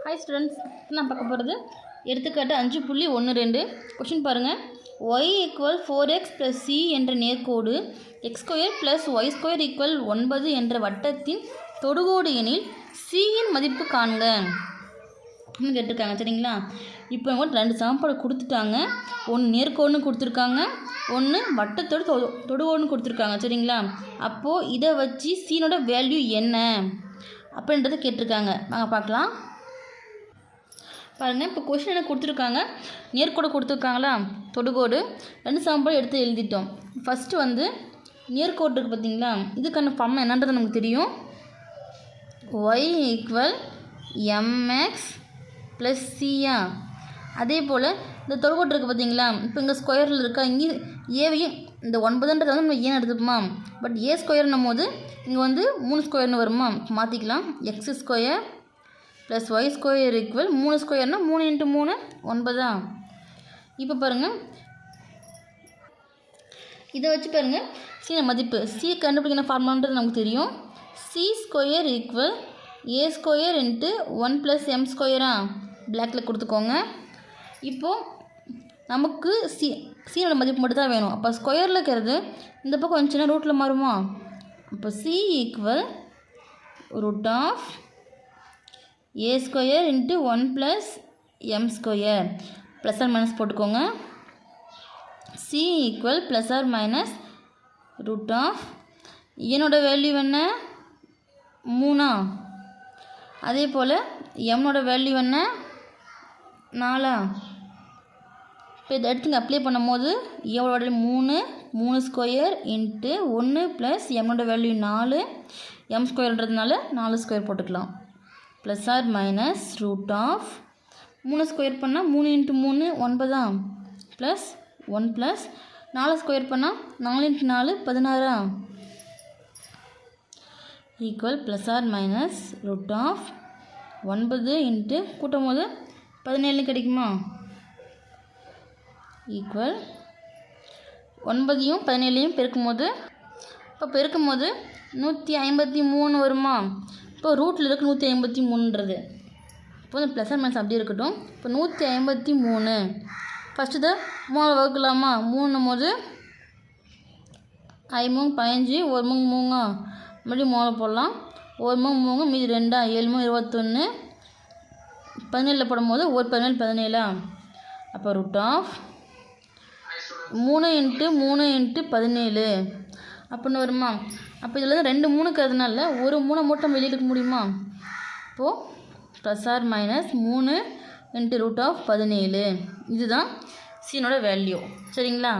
Hi students, நான் பார்க்க போகிறது எடுத்துக்காட்டு 5.12. கொஷின் பாருங்கள். y = 4x + c என்ற நேர்கோடு x² + y² = 9 என்ற வட்டத்தின் தொடுகோடு எனில் c இன் மதிப்பு காண்க கேட்டிருக்காங்க. சரிங்களா? இப்போ ரெண்டு சமன்பாடு கொடுத்துட்டாங்க. ஒன்று நேர்கோடுன்னு கொடுத்துருக்காங்க, ஒன்று வட்டத்தோடு தொடுகோடுன்னு கொடுத்துருக்காங்க. சரிங்களா? அப்போது இதை வச்சு சீனோட வேல்யூ என்ன அப்படின்றத கேட்டிருக்காங்க. நாங்கள் பார்க்கலாம். பாருங்கள், இப்போ கொஷின் என்ன கொடுத்துருக்காங்க, நேர்கோடு கொடுத்துருக்காங்களா, தொடுகோடு. ரெண்டு சமன்பாடு எடுத்து எழுதிட்டோம். ஃபஸ்ட்டு நேர்கோடு இருக்குது பார்த்தீங்களா, இதுக்கான ஃபார்ம் என்னன்றது நமக்கு தெரியும். y = mx + c. அதே போல் இந்த தொடுகோடு இருக்குது பார்த்தீங்களா, இப்போ இங்கே ஸ்கொயரில் இருக்கா, இங்கே ஏவையும் இந்த 9ன்றது நம்ம ஏன்னு எடுத்துப்போமா, பட் a² போது இங்கே 3 ஸ்கொயர்னு வருமா, மாற்றிக்கலாம். x² + y² = 3 ஸ்கொயர்னா 3 × 3 9. இப்போ பாருங்கள், இதை வச்சு பாருங்கள் c மதிப்பு. c கண்டுபிடிக்கிற ஃபார்முலான்றது நமக்கு தெரியும். c² = a² × 1 + m². பிளாக்கில் கொடுத்துக்கோங்க. இப்போது நமக்கு சீனோட மதிப்பு மட்டும் தான் வேணும். அப்போ ஸ்கொயரில் இருக்கிறது இந்த பக்கம் வந்துச்சுன்னா ரூட்டில் மாறுமா. அப்போ c = √a² × 1 + m². Plus R minus போட்டுக்கோங்க. c = ± என்னோட வேல்யூ என்ன, 3. அதே போல் எம்மோட வேல்யூ என்ன, 4. இப்போ இதை எடுத்துங்க அப்ளை பண்ணும்போது எவ்வளோ 3 ஸ்கொயர் × 1 + எம்மோட வேல்யூ 4, m²ன்றதுனால 4 ஸ்கொயர் போட்டுக்கலாம். ப்ளஸ் ஆர் மைனஸ் √3 ஸ்கொயர் பண்ணால் 3 × 3 9, ப்ளஸ் 1 ப்ளஸ் 4 ஸ்கொயர் பண்ணால் 4 × 4 16, ஈக்குவல் ப்ளஸ் ஆர் மைனஸ் √9 கூட்டும் போது 17 கிடைக்குமா, ஈக்குவல் 9ஐயும் 17ஐயும் பெருக்கும்போது, இப்போ பெருக்கும்போது 153 வருமா. இப்போ ரூட்டில் இருக்க 153ன்றது இப்போ ப்ளஸ் ஆர் மைனஸ் அப்படியே இருக்கட்டும். இப்போ 153 ஃபஸ்ட்டு தான் 3 வகுக்கலாமா. 3 போது 5 15, 1 3, மறுபடியும் 3 போடலாம். 1 3 மீதி 2, 7 21, 17 போடும்போது 17 17. அப்போ √3 × 3 × 17 அப்படின்னு வருமா. அப்போ இதில் 2 3 இருக்கிறதுனால ஒரு 3 மட்டும் வெளியே எடுக்க முடியுமா. இப்போது ப்ளஸ் ஆர் மைனஸ் 3 × √17 இதுதான் சீனோட வேல்யூ. சரிங்களா?